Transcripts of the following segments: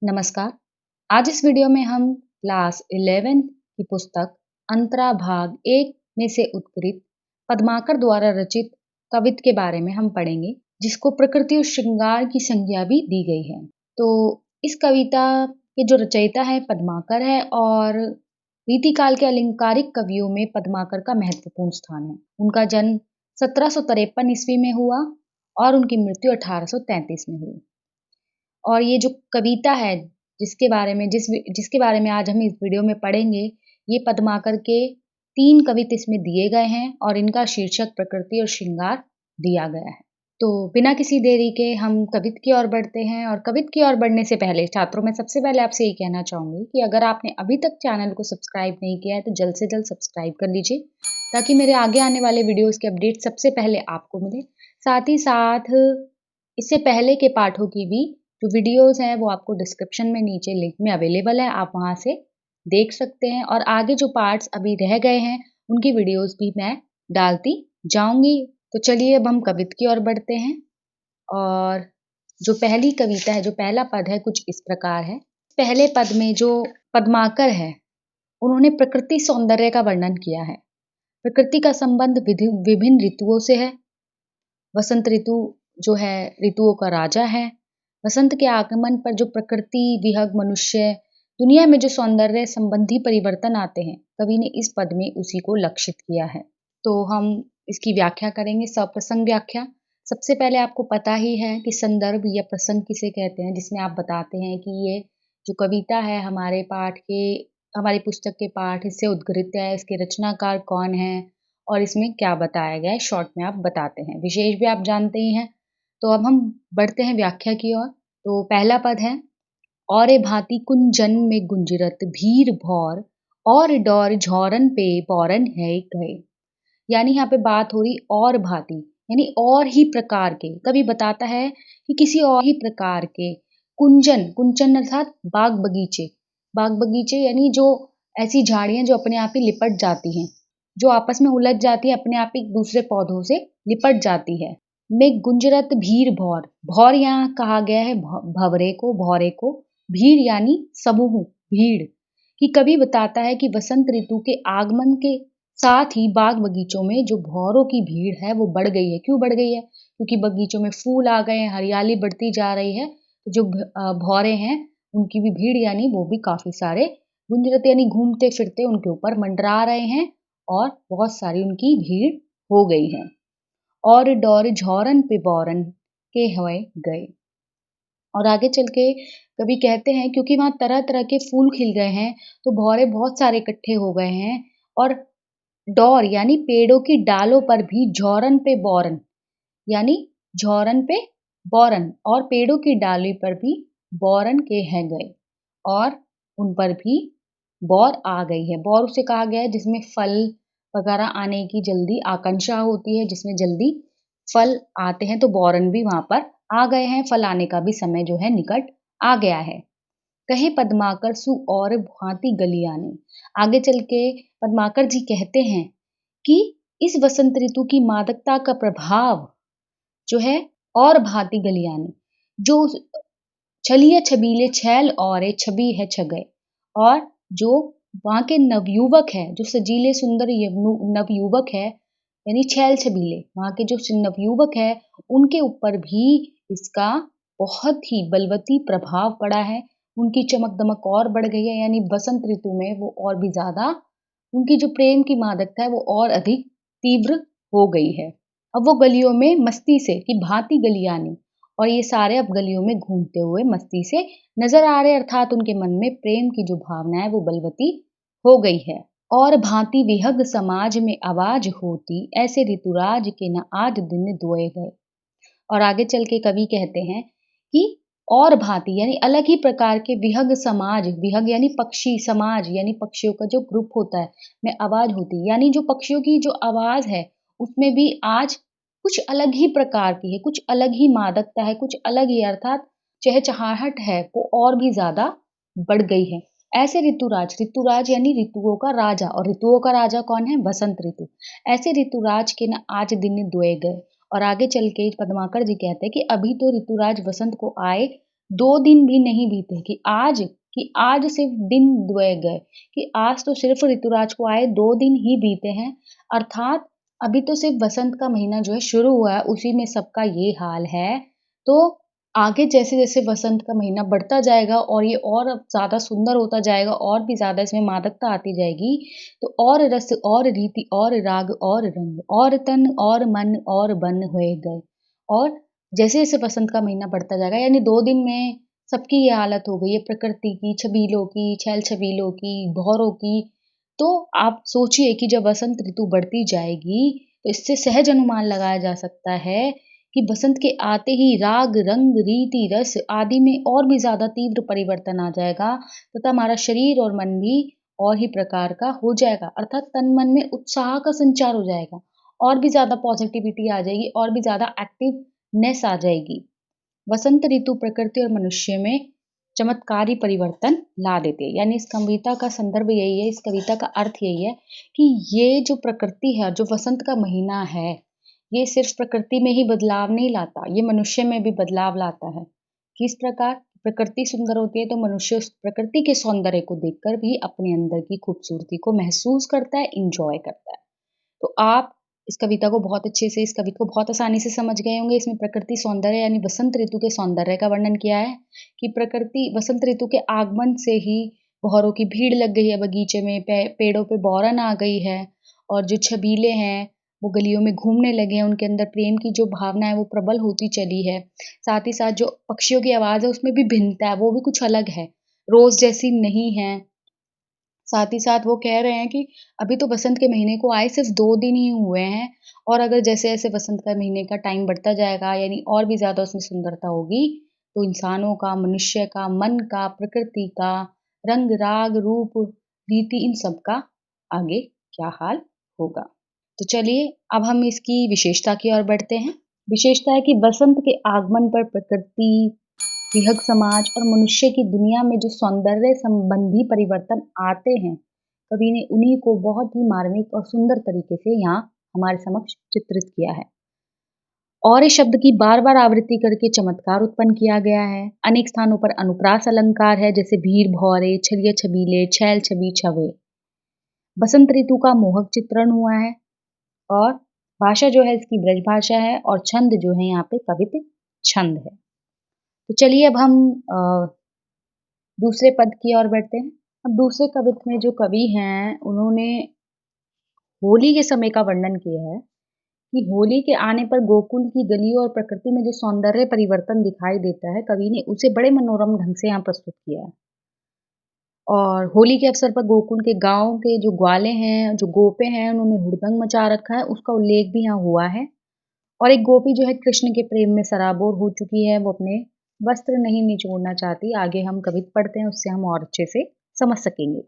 नमस्कार। आज इस वीडियो में हम क्लास 11 की पुस्तक अंतरा भाग 1 में से उत्कृत पद्माकर द्वारा रचित कवित के बारे में हम पढ़ेंगे, जिसको प्रकृति और श्रृंगार की संज्ञा भी दी गई है। तो इस कविता के जो रचयिता है पद्माकर है और रीतिकाल के अलंकारिक कवियों में पद्माकर का महत्वपूर्ण स्थान है। उनका जन्म 1753 ईस्वी में हुआ और उनकी मृत्यु 1833 में हुई। और ये जो कविता है जिसके बारे में आज हम इस वीडियो में पढ़ेंगे, ये पद्माकर के 3 कवित इसमें दिए गए हैं और इनका शीर्षक प्रकृति और श्रृंगार दिया गया है। तो बिना किसी देरी के हम कवित की ओर बढ़ते हैं और कवित की ओर बढ़ने से पहले छात्रों मैं सबसे पहले आपसे यही कहना चाहूँगी कि अगर आपने अभी तक चैनल को सब्सक्राइब नहीं किया है तो जल्द से जल्द सब्सक्राइब कर लीजिए, ताकि मेरे आगे आने वाले वीडियोज़ के अपडेट सबसे पहले आपको मिले। साथ ही साथ इससे पहले के पाठों की भी जो वीडियोज़ हैं वो आपको डिस्क्रिप्शन में नीचे लिंक में अवेलेबल है, आप वहाँ से देख सकते हैं और आगे जो पार्ट्स अभी रह गए हैं उनकी वीडियोज़ भी मैं डालती जाऊँगी। तो चलिए अब हम कविता की ओर बढ़ते हैं और जो पहली कविता है, जो पहला पद है कुछ इस प्रकार है। पहले पद में जो पद्माकर है, उन्होंने प्रकृति सौंदर्य का वर्णन किया है। प्रकृति का संबंध विभिन्न ऋतुओं से है। वसंत ऋतु जो है ऋतुओं का राजा है। वसंत के आगमन पर जो प्रकृति विहग मनुष्य दुनिया में जो सौंदर्य संबंधी परिवर्तन आते हैं, कवि ने इस पद में उसी को लक्षित किया है। तो हम इसकी व्याख्या करेंगे, सप्रसंग व्याख्या। सबसे पहले आपको पता ही है कि संदर्भ या प्रसंग किसे कहते हैं, जिसमें आप बताते हैं कि ये जो कविता है हमारी पुस्तक के पाठ इससे उद्गृत है, इसके रचनाकार कौन है और इसमें क्या बताया गया है, शॉर्ट में आप बताते हैं। विशेष भी आप जानते ही हैं। तो अब हम बढ़ते हैं व्याख्या की ओर। तो पहला पद है, औरे भांति कुंजन में गुंजरत भीर भौर और डौर झौरन पे पौरन है गए। यानी यहाँ पे बात हो रही और भांति, यानी और ही प्रकार के। कवि बताता है कि किसी और ही प्रकार के कुंचन अर्थात बाग बगीचे यानी जो ऐसी झाड़ियां जो अपने आप ही लिपट जाती हैं, जो आपस में उलझ जाती है, अपने आप ही दूसरे पौधों से लिपट जाती है। में गुंजरत भीर भौर, भौर यहाँ कहा गया है भौरे को। भीड़ यानी समूह, भीड़। कि कवि बताता है कि वसंत ऋतु के आगमन के साथ ही बाग बगीचों में जो भौरों की भीड़ है वो बढ़ गई है। क्यों बढ़ गई है? क्योंकि बगीचों में फूल आ गए हैं, हरियाली बढ़ती जा रही है। तो जो भौरे हैं उनकी भी भीड़ यानी वो भी काफी सारे गुंजरत यानी घूमते फिरते उनके ऊपर मंडरा रहे हैं और बहुत सारी उनकी भीड़ हो गई है। और डोर झौरन पे बौरन के हवे गए। और आगे चल के कभी कहते हैं क्योंकि वहां तरह तरह के फूल खिल गए हैं तो भौरे बहुत सारे इकट्ठे हो गए हैं और डौर यानी पेड़ों की डालों पर भी झौरन पे बौरन यानी झौरन पे बौरन और पेड़ों की डाली पर भी बौरन के हैं गए और उन पर भी बौर आ गई है। बौर उसे कहा गया है जिसमें फल वगैरह आने की जल्दी आकांक्षा होती है, जिसमें जल्दी फल आते हैं, तो बौरन भी वहां पर आ गए हैं। फल आने का भी समय जो है निकट आ गया है। कहे पद्माकर सु और भांति गलियाने। आगे चल के पद्माकर जी कहते हैं कि इस वसंत ऋतु की मादकता का प्रभाव जो है और भांति गलियाने, जो छलिए छबीले छैल और छवि है छगए, और जो वहाँ के नवयुवक है, जो सजीले सुंदर नवयुवक है यानी छैल छबीले, वहाँ के जो नवयुवक है उनके ऊपर भी इसका बहुत ही बलवती प्रभाव पड़ा है। उनकी चमक दमक और बढ़ गई है, यानी बसंत ऋतु में वो और भी ज्यादा उनकी जो प्रेम की मादकता है वो और अधिक तीव्र हो गई है। अब वो गलियों में मस्ती से कि भांति गलियानी, और ये सारे अब गलियों में घूमते हुए मस्ती से नजर आ रहे, अर्थात उनके मन में प्रेम की जो भावना है वो बलवती हो गई है। और भांति विहग समाज में आवाज होती, ऐसे ऋतुराज के न आज दिन दुए गए। और आगे चल के कवि कहते हैं कि और भांति यानी अलग ही प्रकार के विहग समाज, विहग यानी पक्षी, समाज यानी पक्षियों का जो ग्रुप होता है, में आवाज होती यानी जो पक्षियों की जो आवाज है उसमें भी आज कुछ अलग ही प्रकार की है, कुछ अलग ही मादकता है, कुछ अलग ही अर्थात चहचहाहट है वो और भी ज्यादा बढ़ गई है। ऐसे ऋतुराज यानी ऋतुओं का राजा, और ऋतुओं का राजा कौन है? वसंत ऋतु। ऐसे ऋतुराज के न आज दिन दुए गए। और आगे चल के पद्माकर जी कहते हैं कि अभी तो ऋतुराज वसंत को आए 2 दिन भी नहीं बीते कि आज सिर्फ दिन दुए गए, कि आज तो सिर्फ ऋतुराज को आए 2 दिन ही बीते हैं, अर्थात अभी तो सिर्फ बसंत का महीना जो है शुरू हुआ है, उसी में सबका ये हाल है। तो आगे जैसे-जैसे बसंत का महीना बढ़ता जाएगा और ये और अब ज़्यादा सुंदर होता जाएगा और भी ज़्यादा इसमें मादकता आती जाएगी, तो और रस और रीति और राग और रंग और तन और मन और बन होए गए। और जैसे-जैसे बसंत का महीना बढ़ता जाएगा यानी 2 दिन में सबकी ये हालत हो गई है प्रकृति की, छबीलों की, छैल-छबीलों की, भँवरों की। तो आप सोचिए कि जब बसंत ऋतु बढ़ती जाएगी, तो इससे सहज अनुमान लगाया जा सकता है कि बसंत के आते ही राग, रंग, रीति, रस आदि में और भी ज़्यादा तीव्र परिवर्तन आ जाएगा तथा हमारा शरीर और मन भी और ही प्रकार का हो जाएगा। अर्थात तन-मन में उत्साह का संचार हो जाएगा और भी ज़्यादा पॉज़िटिविटी आ जाएगी और भी ज़्यादा एक्टिवनेस आ जाएगी। वसंत ऋतु प्रकृति और मनुष्य में चमत्कारी परिवर्तन ला देती है। यानी इस कविता का संदर्भ यही है, इस कविता का अर्थ यही है कि ये जो प्रकृति है, जो वसंत का महीना है, ये सिर्फ प्रकृति में ही बदलाव नहीं लाता, ये मनुष्य में भी बदलाव लाता है। किस प्रकार? प्रकृति सुंदर होती है तो मनुष्य उस प्रकृति के सौंदर्य को देखकर भी अपने अंदर की खूबसूरती को महसूस करता है, एन्जॉय करता है। तो आप इस कविता को बहुत आसानी से समझ गए होंगे। इसमें प्रकृति सौंदर्य यानी बसंत ऋतु के सौंदर्य का वर्णन किया है कि प्रकृति बसंत ऋतु के आगमन से ही बहारों की भीड़ लग गई है बगीचे में, पेड़ों पे बौरन आ गई है और जो छबीले हैं, वो गलियों में घूमने लगे हैं, उनके अंदर प्रेम की जो भावना है वो प्रबल होती चली है। साथ ही साथ जो पक्षियों की आवाज़ है उसमें भी भिन्नता है, वो भी कुछ अलग है, रोज़ जैसी नहीं है। साथ ही साथ वो कह रहे हैं कि अभी तो बसंत के महीने को आए सिर्फ़ 2 दिन ही हुए हैं और अगर जैसे-जैसे बसंत का महीने का टाइम बढ़ता जाएगा यानी और भी ज़्यादा उसमें सुंदरता होगी, तो इंसानों का, मनुष्य का, मन का, प्रकृति का, रंग, राग, रूप, रीति इन सब का आगे क्या हाल होगा। तो चलिए अब हम इसकी विशेषता की ओर बढ़ते हैं। विशेषता है कि बसंत के आगमन पर प्रकृति, विहग समाज और मनुष्य की दुनिया में जो सौंदर्य संबंधी परिवर्तन आते हैं, कवि ने उन्हीं को बहुत ही मार्मिक और सुंदर तरीके से यहाँ हमारे समक्ष चित्रित किया है। और इस शब्द की बार-बार आवृत्ति करके चमत्कार उत्पन्न किया गया है। अनेक स्थानों पर अनुप्रास अलंकार है जैसे भीर भौरे, छलिया छबीले, छैल छबी छवे। बसंत ऋतु का मोहक चित्रण हुआ है और भाषा जो है इसकी ब्रज भाषा है और छंद जो है यहाँ पे कवित छंद है। तो चलिए अब हम दूसरे पद की ओर बढ़ते हैं। अब दूसरे कवित्त में जो कवि हैं, उन्होंने होली के समय का वर्णन किया है कि होली के आने पर गोकुल की गलियों और प्रकृति में जो सौंदर्य परिवर्तन दिखाई देता है, कवि ने उसे बड़े मनोरम ढंग से यहाँ प्रस्तुत किया है। और होली के अवसर पर गोकुल के गाँव के जो ग्वाले हैं, जो गोपे हैं, उन्होंने हुड़दंग मचा रखा है, उसका उल्लेख भी यहाँ हुआ है। और एक गोपी जो है कृष्ण के प्रेम में सराबोर हो चुकी है, वो अपने वस्त्र नहीं निचोड़ना चाहती। आगे हम कवित्त पढ़ते हैं, उससे हम और अच्छे से समझ सकेंगे।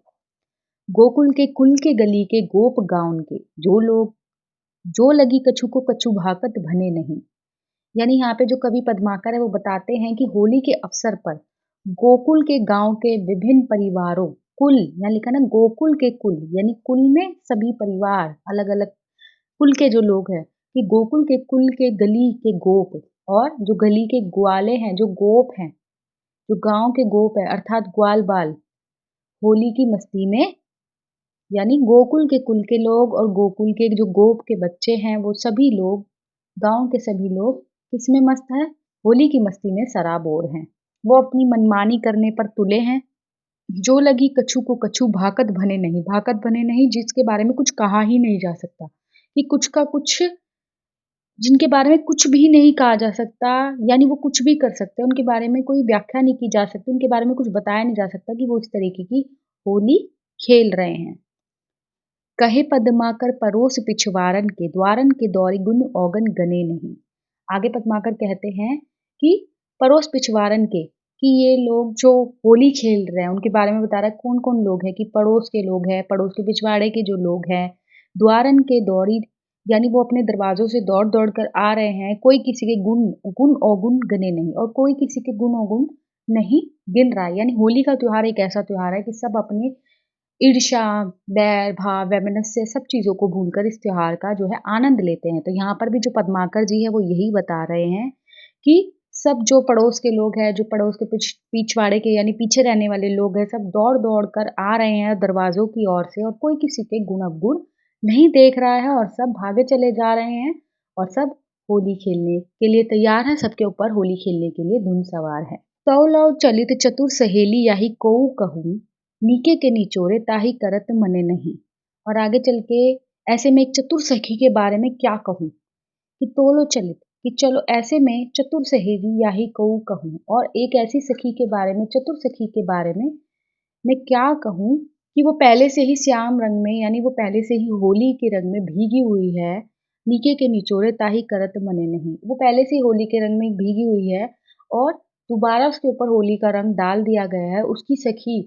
गोकुल के कुल के गली के गोप गाँव के जो लोग जो लगी कछु को कछु भाकत भने नहीं। यानी यहाँ पे जो कवि पद्माकर है वो बताते हैं कि होली के अवसर पर गोकुल के गांव के विभिन्न परिवारों कुल यहाँ लिखा ना गोकुल के कुल यानी कुल में सभी परिवार अलग अलग कुल के जो लोग हैं कि गोकुल के कुल के गली के गोप और जो गली के ग्वाले हैं जो गोप हैं जो गांव के गोप है अर्थात ग्वाल बाल होली की मस्ती में यानी गोकुल के कुल के लोग और गोकुल के जो गोप के बच्चे हैं वो सभी लोग गांव के सभी लोग किसमें मस्त है होली की मस्ती में सराबोर हैं वो अपनी मनमानी करने पर तुले हैं जो लगी कछु को कछु भाकत बने नहीं जिसके बारे में कुछ कहा ही नहीं जा सकता कि कुछ का कुछ जिनके बारे में कुछ भी नहीं कहा जा सकता यानी वो कुछ भी कर सकते हैं उनके बारे में कोई व्याख्या नहीं की जा सकती उनके बारे में कुछ बताया नहीं जा सकता कि वो इस तरीके की होली खेल रहे हैं कहे पद्माकर परोस पिछवारन के द्वारन के दौरी गुण औगन गने नहीं आगे पद्माकर कहते हैं कि पड़ोस पिछवारन के कि ये लोग जो होली खेल रहे हैं उनके बारे में बता रहा है कौन कौन लोग हैं कि पड़ोस के लोग हैं पड़ोस के पिछवाड़े के जो लोग हैं द्वारन के दौरी यानी वो अपने दरवाजों से दौड़ दौड़ कर आ रहे हैं कोई किसी के गुण अवगुण गने नहीं और कोई किसी के गुण अवगुण नहीं गिन रहा है यानी होली का त्योहार एक ऐसा त्योहार है कि सब अपने ईर्ष्या, बैर, भाव, वैमनस्य सब चीज़ों को भूलकर इस त्योहार का जो है आनंद लेते हैं। तो यहाँ पर भी जो पद्माकर जी है वो यही बता रहे हैं कि सब जो पड़ोस के लोग हैं, जो पड़ोस के पिछवाड़े के यानी पीछे रहने वाले लोग हैं, सब दौड़-दौड़ कर आ रहे हैं दरवाज़ों की ओर से और कोई किसी के गुण-अवगुण नहीं देख रहा है और सब भागे चले जा रहे हैं और सब होली खेलने के लिए तैयार हैं, सबके ऊपर होली खेलने के लिए धुन सवार है। "तौ लौ चलित चतुर सहेली याही कोऊ कहूँ, नीके के निचोरे ताहि करत मने नहीं।" और आगे चल के ऐसे में एक चतुर सखी के बारे में क्या कहूँ कि तोलो चलित कि चलो ऐसे में चतुर सहेली या ही कहूँ कहूँ और एक ऐसी सखी के बारे में चतुर सखी के बारे में मैं क्या कहूँ कि वो पहले से ही श्याम रंग में यानी वो पहले से ही होली के रंग में भीगी हुई है। नीके के निचोड़े ताही करत मने नहीं, वो पहले से ही होली के रंग में भीगी हुई है और दोबारा उसके ऊपर होली का रंग डाल दिया गया है। उसकी सखी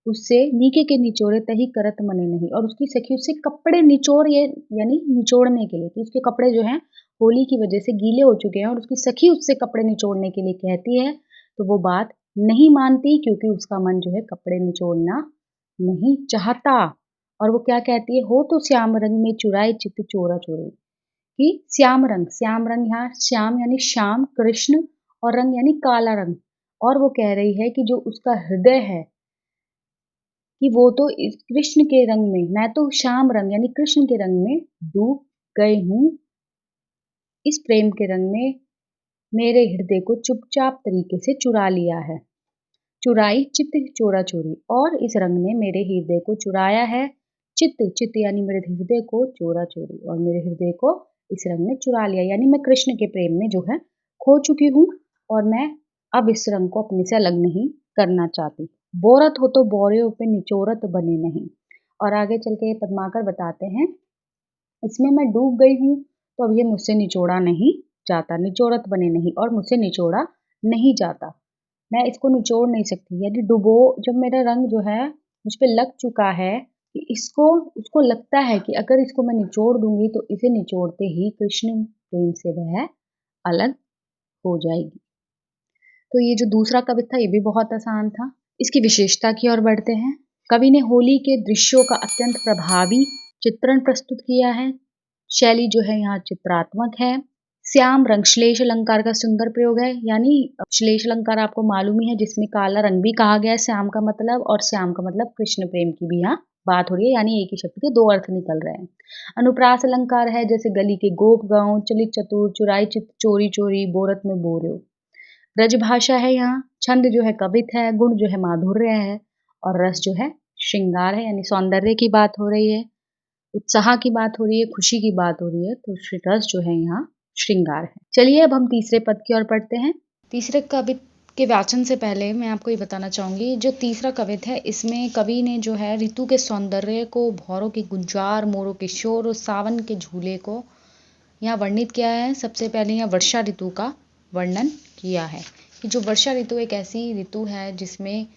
उससे नीके के निचोड़े तही करत मने नहीं और उसकी सखी उससे कपड़े निचोड़ ये यानी निचोड़ने के लिए कि उसके कपड़े जो हैं होली की वजह से गीले हो चुके हैं और उसकी सखी उससे कपड़े निचोड़ने के लिए कहती है, तो वो बात नहीं मानती क्योंकि उसका मन जो है कपड़े निचोड़ना नहीं चाहता। और वो क्या कहती है, "हो तो श्याम रंग में चुराए चित चोरा चोरी।" कि श्याम रंग यहाँ श्याम यानी श्याम, कृष्ण और रंग यानी काला रंग। और वो कह रही है कि जो उसका हृदय है कि वो तो इस कृष्ण के रंग में, मैं तो श्याम रंग यानी कृष्ण के रंग में डूब गई हूँ। इस प्रेम के रंग में मेरे हृदय को चुपचाप तरीके से चुरा लिया है। चुराई चित्त चोरा चोरी और इस रंग ने मेरे हृदय को चुराया है। चित्त यानी मेरे हृदय को चोरा चोरी और मेरे हृदय को इस रंग ने चुरा लिया यानी मैं कृष्ण के प्रेम में जो है खो चुकी हूँ और मैं अब इस रंग को अपने से अलग नहीं करना चाहती। बोरत हो तो बोरियों पे निचोरत बने नहीं। और आगे चल के पद्माकर बताते हैं, इसमें मैं डूब गई हूँ तो अब ये मुझसे निचोड़ा नहीं जाता, निचोड़त बने नहीं और मुझसे निचोड़ा नहीं जाता। मैं इसको निचोड़ नहीं सकती यानी डुबो जब मेरा रंग जो है मुझ पे लग चुका है कि इसको उसको लगता है कि अगर इसको मैं निचोड़ दूंगी तो इसे निचोड़ते ही कृष्ण प्रेम से वह अलग हो जाएगी। तो ये जो दूसरा कविता था ये भी बहुत आसान था। इसकी विशेषता की ओर बढ़ते हैं। कवि ने होली के दृश्यों का अत्यंत प्रभावी चित्रण प्रस्तुत किया है। शैली जो है यहाँ चित्रात्मक है। श्याम रंग श्लेष अलंकार का सुंदर प्रयोग है यानी श्लेष अलंकार आपको मालूम ही है जिसमें काला रंग भी कहा गया है श्याम का मतलब और श्याम का मतलब कृष्ण प्रेम की भी यहाँ बात हो रही है यानी एक ही शब्द के दो अर्थ निकल रहे हैं। अनुप्रास अलंकार है जैसे गली के गोप गांव, चलित चतुर, चुराई चित चोरी चोरी, बोरत में बोर्यो। ब्रज भाषा है यहाँ, छंद जो है कवित है, गुण जो है माधुर्य है और रस जो है श्रृंगार है यानी सौंदर्य की बात हो रही है, उत्साह की बात हो रही है, खुशी की बात हो रही है, तो रस जो है यहाँ श्रृंगार है। चलिए अब हम तीसरे पद की ओर पढ़ते हैं। तीसरे कवित के वाचन से पहले मैं आपको ये बताना चाहूंगी, जो तीसरा कवित है इसमें कवि ने जो है ऋतु के सौंदर्य को, भौरों की गुंजार, मोरों के शोर और सावन के झूले को यहाँ वर्णित किया है। सबसे पहले यहाँ वर्षा ऋतु का वर्णन किया है कि जो वर्षा ऋतु एक ऐसी ऋतु है जिसमें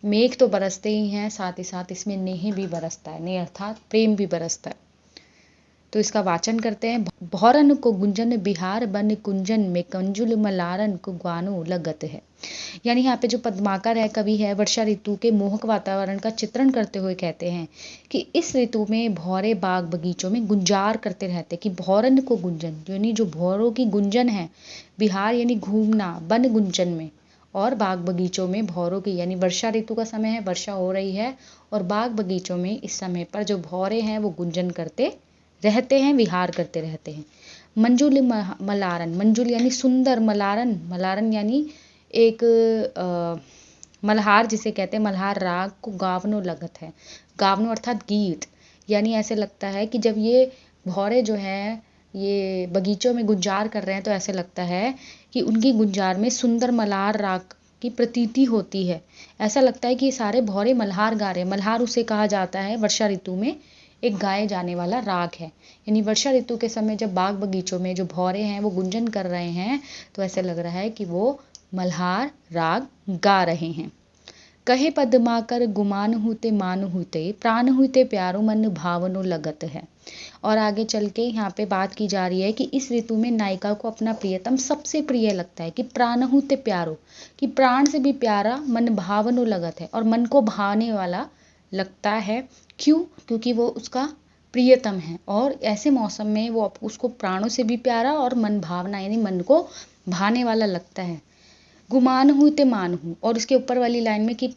मेघ तो बरसते ही हैं, साथ ही साथ इसमें नेह भी बरसता है, नेह अर्थात प्रेम भी बरसता है। तो इसका वाचन करते हैं। भौरन को गुंजन बिहार बन कुंजन में कंजुल मलारन को ग्वानो लगत है। यानी यहाँ पे जो पद्माकर है कवि है वर्षा ऋतु के मोहक वातावरण का चित्रण करते हुए कहते हैं कि इस ऋतु में भौरे बाग बगीचों में गुंजार करते रहते कि भौरन को गुंजन यानी जो भौरों की गुंजन है, बिहार यानी घूमना, वन गुंजन में और बाग बगीचों में भौरों की यानी वर्षा ऋतु का समय है, वर्षा हो रही है और बाग बगीचों में इस समय पर जो भौरे हैं वो गुंजन करते रहते हैं, विहार करते रहते हैं। मंजुल मलारन, मंजुल यानी सुंदर, मलारन, मलारन यानी एक मल्हार जिसे कहते हैं, मल्हार राग को गावनो लगत है। गावनो अर्थात गीत, यानी ऐसे लगता है कि जब ये भौरे जो हैं ये बगीचों में गुंजार कर रहे हैं तो ऐसे लगता है कि उनकी गुंजार में सुंदर मल्हार राग की प्रतीति होती है। ऐसा लगता है कि ये सारे भौरे मल्हार गा रहे हैं। मल्हार उसे कहा जाता है वर्षा ऋतु में एक गाए जाने वाला राग है। यानी वर्षा ऋतु के समय जब बाग बगीचों में जो भौरे हैं वो गुंजन कर रहे हैं तो ऐसे लग रहा है कि वो मल्हार राग गा रहे हैं। कहे पद्माकर गुमान हुते मान हुते प्राण हुते प्यारो मन भावनो लगत है। और आगे चल के यहाँ पे बात की जा रही है कि इस ऋतु में नायिका को अपना प्रियतम सबसे प्रिय लगता है कि प्राण हुते प्यारो, कि प्राण से भी प्यारा, मन भावनो लगत है और मन को भाने वाला लगता है। क्यों? क्योंकि वो उसका प्रियतम है और ऐसे मौसम में वो उसको प्राणों से भी प्यारा और मन भावना यानी मन को भाने वाला लगता है। गुमान हूँ ते मान हूँ। और उसके ऊपर वाली लाइन में कि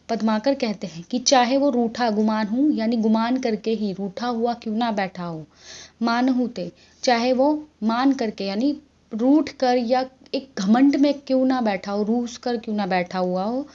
पद्माकर कहते हैं कि चाहे वो रूठा गुमान हूँ यानी गुमान करके ही रूठा हुआ क्यों ना बैठा हो, मान हूँ ते चाहे वो मान करके यानी रूठ कर या एक घमंड में क्यों ना बैठा हो, रूस कर क्यों ना बैठा हुआ हो,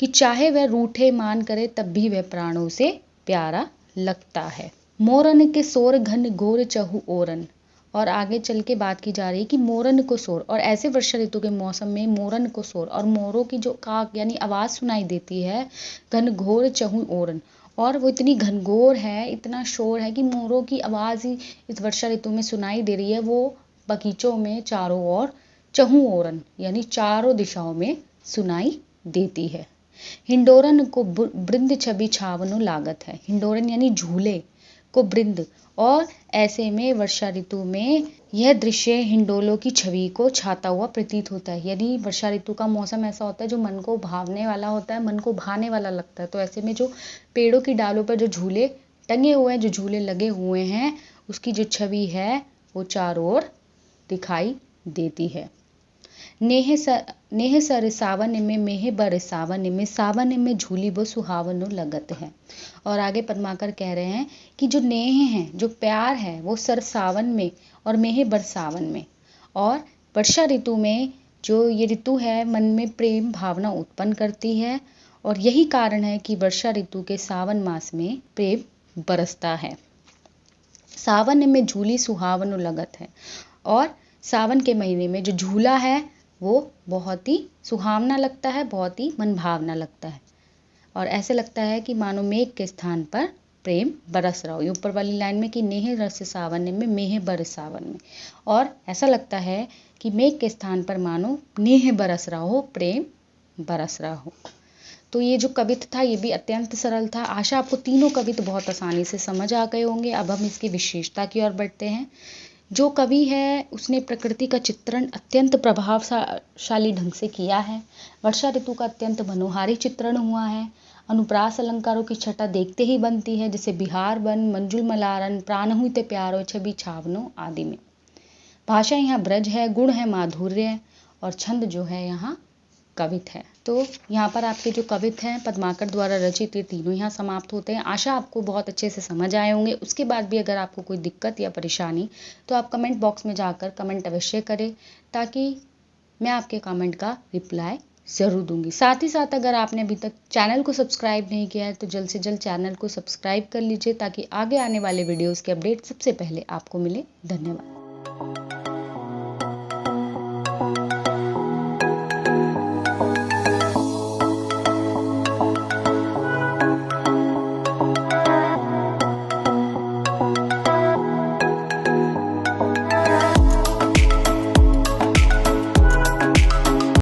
कि चाहे वह रूठे मान करे तब भी वह प्राणों से प्यारा लगता है। मोरन के सोर घन घोर चहु ओरन। और आगे चल के बात की जा रही है कि मोरन को शोर, और ऐसे वर्षा ऋतु के मौसम में मोरन को शोर और मोरों की जो काक यानी आवाज़ सुनाई देती है, घनघोर चहु ओरन, और वो इतनी घनघोर है, इतना शोर है कि मोरों की आवाज़ ही इस वर्षा ऋतु में सुनाई दे रही है। वो बगीचों में चारों ओर चहु ओरन यानी चारों दिशाओं में सुनाई देती है। हिंडोरन को बृंद छवि छावनो लागत है। हिंडोरन यानी झूले को बृंद, और ऐसे में वर्षा ऋतु में यह दृश्य हिंडोलों की छवि को छाता हुआ प्रतीत होता है। यदि वर्षा ऋतु का मौसम ऐसा होता है जो मन को भावने वाला होता है, मन को भाने वाला लगता है, तो ऐसे में जो पेड़ों की डालों पर जो झूले टंगे हुए हैं, जो झूले लगे हुए हैं, उसकी जो छवि है वो चारों ओर दिखाई देती है। नेह सर सावन में मेह बर सावन में झूली वो सुहावनो लगत है। और आगे पद्माकर कह रहे हैं कि जो नेह है, जो प्यार है, वो सर सावन में और मेह बर सावन में, और वर्षा ऋतु में जो ये ऋतु है मन में प्रेम भावना उत्पन्न करती है, और यही कारण है कि वर्षा ऋतु के सावन मास में प्रेम बरसता है। सावन में झूली सुहावनो लगत है, और सावन के महीने में जो झूला है वो बहुत ही सुहावना लगता है, बहुत ही मनभावना लगता है, और ऐसे लगता है कि मानो मेघ के स्थान पर प्रेम बरस रहा हो। ये ऊपर वाली लाइन में कि नेह रस सावन में मेह बरस सावन में, और ऐसा लगता है कि मेघ के स्थान पर मानो नेह बरस रहा हो, प्रेम बरस रहा हो। तो ये जो कवित था ये भी अत्यंत सरल था। आशा आपको तीनों कवित बहुत आसानी से समझ आ गए होंगे। अब हम इसकी विशेषता की ओर बढ़ते हैं। जो कवि है उसने प्रकृति का चित्रण अत्यंत प्रभावशाली ढंग से किया है। वर्षा ऋतु का अत्यंत मनोहारी चित्रण हुआ है। अनुप्रास अलंकारों की छटा देखते ही बनती है, जैसे बिहार बन, मंजुल मलारन, प्राण हुई ते प्यारो, छवि छावनो आदि में। भाषा यहाँ ब्रज है, गुण है माधुर्य, और छंद जो है यहाँ कवित है। तो यहाँ पर आपके जो कवित हैं पद्माकर द्वारा रचित, ये तीनों यहाँ समाप्त होते हैं। आशा आपको बहुत अच्छे से समझ आए होंगे। उसके बाद भी अगर आपको कोई दिक्कत या परेशानी, तो आप कमेंट बॉक्स में जाकर कमेंट अवश्य करें, ताकि मैं आपके कमेंट का रिप्लाई ज़रूर दूंगी। साथ ही साथ अगर आपने अभी तक चैनल को सब्सक्राइब नहीं किया है तो जल्द से जल्द चैनल को सब्सक्राइब कर लीजिए, ताकि आगे आने वाले वीडियोज़ के अपडेट सबसे पहले आपको मिले। धन्यवाद।